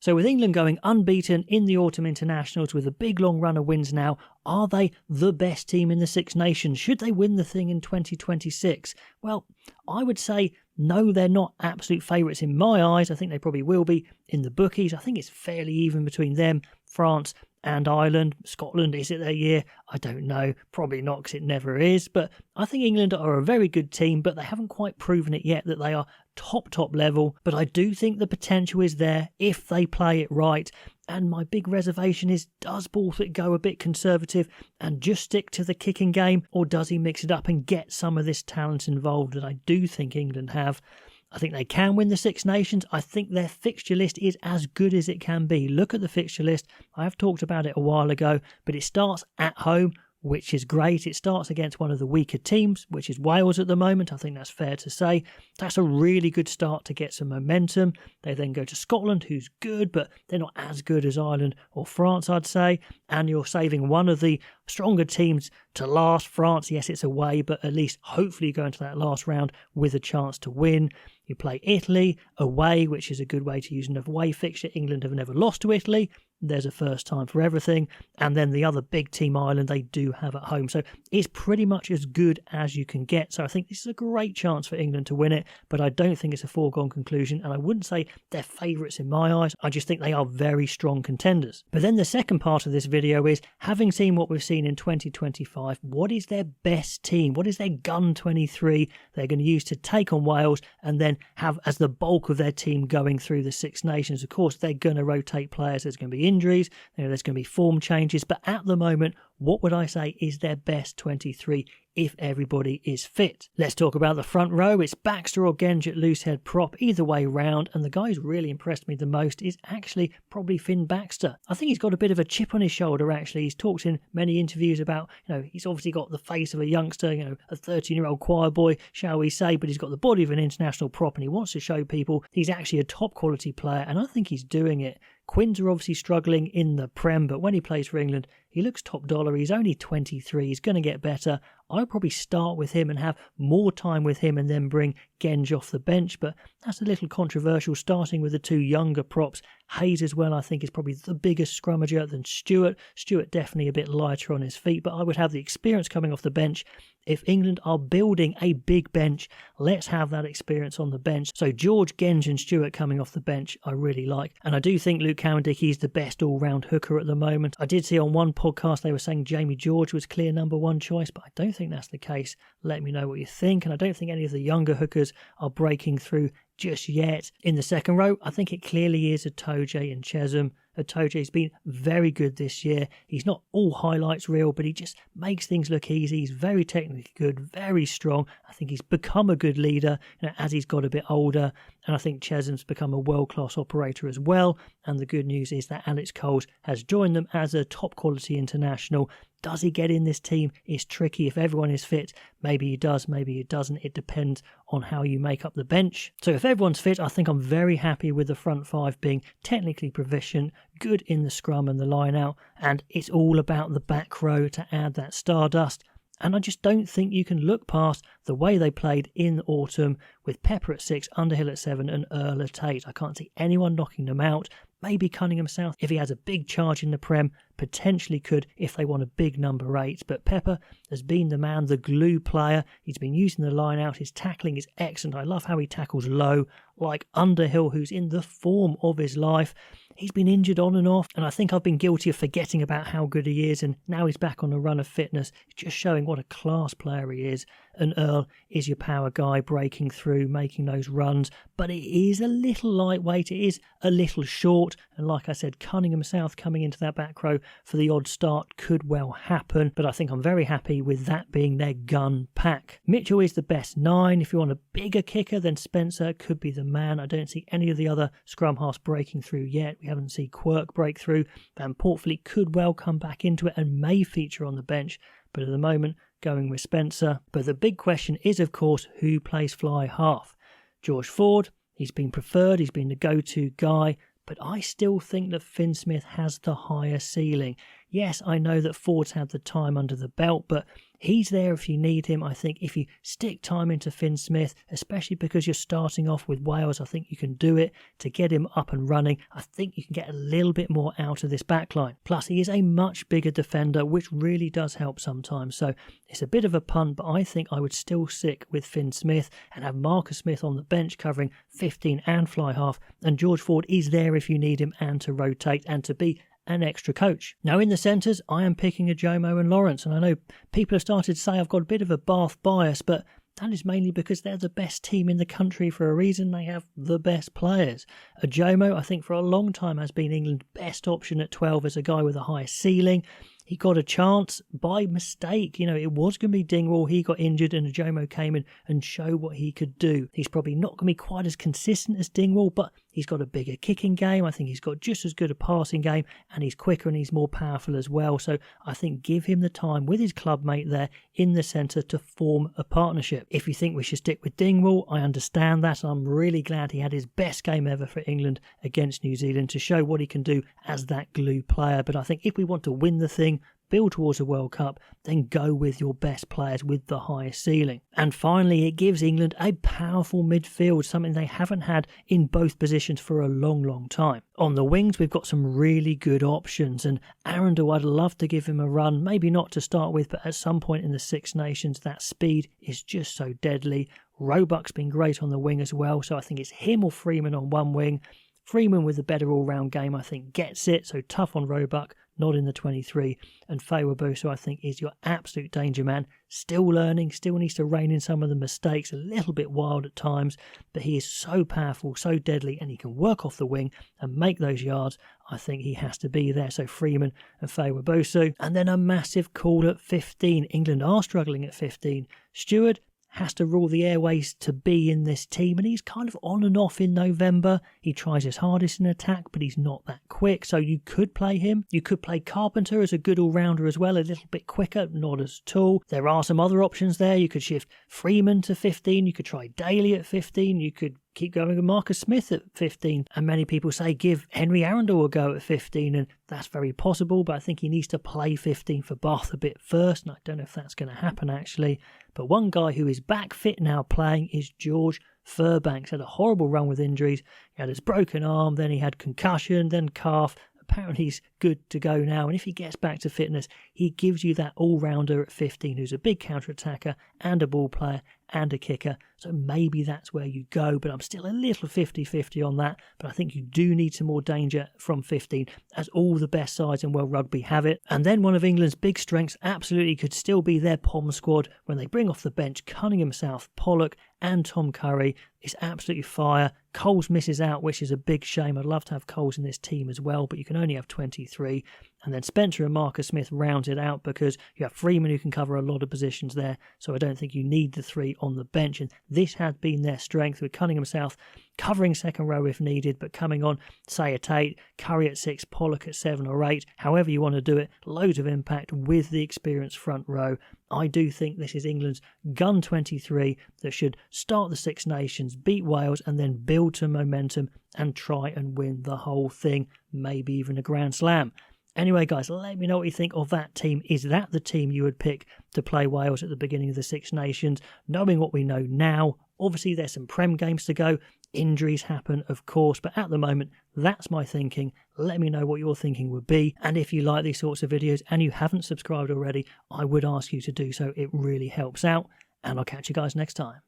So with England going unbeaten in the autumn internationals with a big long run of wins now, are they the best team in the Six Nations? Should they win the thing in 2026? Well, I would say no, they're not absolute favourites in my eyes. I think they probably will be in the bookies. I think it's fairly even between them, France and Ireland. Scotland, is it their year? I don't know. Probably not, because it never is. But I think England are a very good team, but they haven't quite proven it yet that they are top level. But I do think the potential is there if they play it right. And my big reservation is, does Borthwick go a bit conservative and just stick to the kicking game, or does he mix it up and get some of this talent involved that I do think England have? I think they can win the Six Nations. I think their fixture list is as good as it can be. Look at the fixture list. I have talked about it a while ago, but it starts at home, which is great. It starts against one of the weaker teams, which is Wales at the moment. I think that's fair to say. That's a really good start to get some momentum. They then go to Scotland, who's good, but they're not as good as Ireland or France, I'd say. And you're saving one of the stronger teams to last. France, yes, it's away, but at least hopefully go into that last round with a chance to win. You play Italy away, which is a good way to use an away fixture. England have never lost to Italy. There's a first time for everything. And then the other big team, Ireland, they do have at home. So it's pretty much as good as you can get. So I think this is a great chance for England to win it, but I don't think it's a foregone conclusion. And I wouldn't say they're favourites in my eyes. I just think they are very strong contenders. But then the second part of this video is, having seen what we've seen in 2025, what is their best team? What is their gun 23 they're going to use to take on Wales and then have as the bulk of their team going through the Six Nations? Of course, they're going to rotate players. There's going to be injuries, there's going to be form changes, but at the moment, what would I say is their best 23 if everybody is fit? Let's talk about the front row. It's Baxter or Genge at loosehead prop, either way round, and the guy who's really impressed me the most is actually probably Finn Baxter. I think he's got a bit of a chip on his shoulder, actually. He's talked in many interviews about, he's obviously got the face of a youngster, a 13-year-old choir boy, shall we say, but he's got the body of an international prop, and he wants to show people he's actually a top quality player, and I think he's doing it. Quins are obviously struggling in the Prem, but when he plays for England, he looks top dollar. He's only 23. He's going to get better. I'll probably start with him and have more time with him and then bring Genge off the bench, but that's a little controversial, starting with the two younger props. Hayes as well, I think, is probably the biggest scrummager than Stewart. Stewart definitely a bit lighter on his feet, but I would have the experience coming off the bench. If England are building a big bench, let's have that experience on the bench. So George, Genge and Stewart coming off the bench, I really like. And I do think Luke Cowan-Dickey is the best all-round hooker at the moment. I did see on one podcast they were saying Jamie George was clear number one choice, but I don't think that's the case. Let me know what you think. And I don't think any of the younger hookers are breaking through just yet. In the second row, I think it clearly is Itoje and Chesham. Itoje's been very good this year. He's not all highlights reel, but he just makes things look easy. He's very technically good, very strong. I think he's become a good leader as he's got a bit older. And I think Chesham's become a world-class operator as well. And the good news is that Alex Coles has joined them as a top-quality international. Does he get in this team? It's tricky. If everyone is fit, maybe he does, maybe he doesn't. It depends on how you make up the bench. So if everyone's fit, I think I'm very happy with the front five being technically proficient, good in the scrum and the line out, and it's all about the back row to add that stardust. And I just don't think you can look past the way they played in autumn with Pepper at 6, Underhill at 7 and Earl at 8. I can't see anyone knocking them out. Maybe Cunningham South, if he has a big charge in the Prem, potentially could if they want a big number 8. But Pepper has been the man, the glue player. He's been using the line out. His tackling is excellent. I love how he tackles low, like Underhill, who's in the form of his life. He's been injured on and off, and I think I've been guilty of forgetting about how good he is, and now he's back on a run of fitness, just showing what a class player he is. And Earl is your power guy, breaking through, making those runs, but it is a little lightweight, it is a little short, and like I said, Cunningham South coming into that back row for the odd start could well happen, but I think I'm very happy with that being their gun pack. Mitchell is the best 9. If you want a bigger kicker, then Spencer could be the man. I don't see any of the other scrum-halves breaking through yet. We haven't seen Quirk break through. Van Portfleet could well come back into it and may feature on the bench, but at the moment, going with Spencer. But the big question is, of course, who plays fly half? George Ford, he's been preferred, he's been the go-to guy, but I still think that Finn Smith has the higher ceiling. Yes, I know that Ford's had the time under the belt, but he's there if you need him. I think if you stick time into Finn Smith, especially because you're starting off with Wales, I think you can do it to get him up and running. I think you can get a little bit more out of this backline. Plus, he is a much bigger defender, which really does help sometimes. So it's a bit of a punt, but I think I would still stick with Finn Smith and have Marcus Smith on the bench covering 15 and fly half. And George Ford is there if you need him and to rotate and to be an extra coach. Now in the centres, I am picking Ajomo and Lawrence, and I know people have started to say I've got a bit of a Bath bias, but that is mainly because they're the best team in the country for a reason. They have the best players. Ajomo, I think for a long time, has been England's best option at 12 as a guy with a higher ceiling. He got a chance by mistake. You know, it was going to be Dingwall. He got injured and Ajomo came in and showed what he could do. He's probably not going to be quite as consistent as Dingwall, but he's got a bigger kicking game. I think he's got just as good a passing game, and he's quicker and he's more powerful as well. So I think give him the time with his club mate there in the centre to form a partnership. If you think we should stick with Dingwall, I understand that. I'm really glad he had his best game ever for England against New Zealand to show what he can do as that glue player. But I think if we want to win the thing, build towards a World Cup, then go with your best players with the highest ceiling. And finally, it gives England a powerful midfield, something they haven't had in both positions for a long, long time. On the wings, we've got some really good options, and Arundel, I'd love to give him a run, maybe not to start with, but at some point in the Six Nations, that speed is just so deadly. Roebuck's been great on the wing as well, so I think it's him or Freeman on one wing. Freeman with a better all-round game, I think, gets it, so tough on Roebuck, not in the 23, and Fawebusa, I think, is your absolute danger man. Still learning, still needs to rein in some of the mistakes, a little bit wild at times, but he is so powerful, so deadly, and he can work off the wing and make those yards. I think he has to be there, so Freeman and Fawebusa. And then a massive call at 15. England are struggling at 15. Stewart has to rule the airways to be in this team, and he's kind of on and off in November. He tries his hardest in attack, but he's not that quick, so you could play him. You could play Carpenter as a good all-rounder as well, a little bit quicker, not as tall. There are some other options there. You could shift Freeman to 15, you could try Daly at 15, you could keep going with Marcus Smith at 15, and many people say give Henry Arundel a go at 15, and that's very possible, but I think he needs to play 15 for Bath a bit first, and I don't know if that's going to happen actually. But one guy who is back fit now playing is George Furbanks. Had a horrible run with injuries. He had his broken arm, then he had concussion, then calf. Apparently he's good to go now, and if he gets back to fitness, he gives you that all-rounder at 15 who's a big counter-attacker and a ball player and a kicker, so maybe that's where you go, but I'm still a little 50-50 on that. But I think you do need some more danger from 15, as all the best sides in World Rugby have it. And then one of England's big strengths absolutely could still be their POM squad when they bring off the bench Cunningham, South, Pollock and Tom Curry. Is absolutely fire. Coles misses out, which is a big shame. I'd love to have Coles in this team as well, but you can only have 23. And then Spencer and Marcus Smith round it out because you have Freeman who can cover a lot of positions there. So I don't think you need the three on the bench. And this has been their strength with Cunningham South covering second row if needed, but coming on, say, at 8, Curry at 6, Pollock at 7 or 8. However you want to do it, loads of impact with the experienced front row. I do think this is England's gun 23 that should start the Six Nations, beat Wales, and then build to momentum and try and win the whole thing, maybe even a Grand Slam. Anyway, guys, let me know what you think of that team. Is that the team you would pick to play Wales at the beginning of the Six Nations? Knowing what we know now, obviously there's some Prem games to go. Injuries happen, of course, but at the moment, that's my thinking. Let me know what your thinking would be. And if you like these sorts of videos and you haven't subscribed already, I would ask you to do so. It really helps out. And I'll catch you guys next time.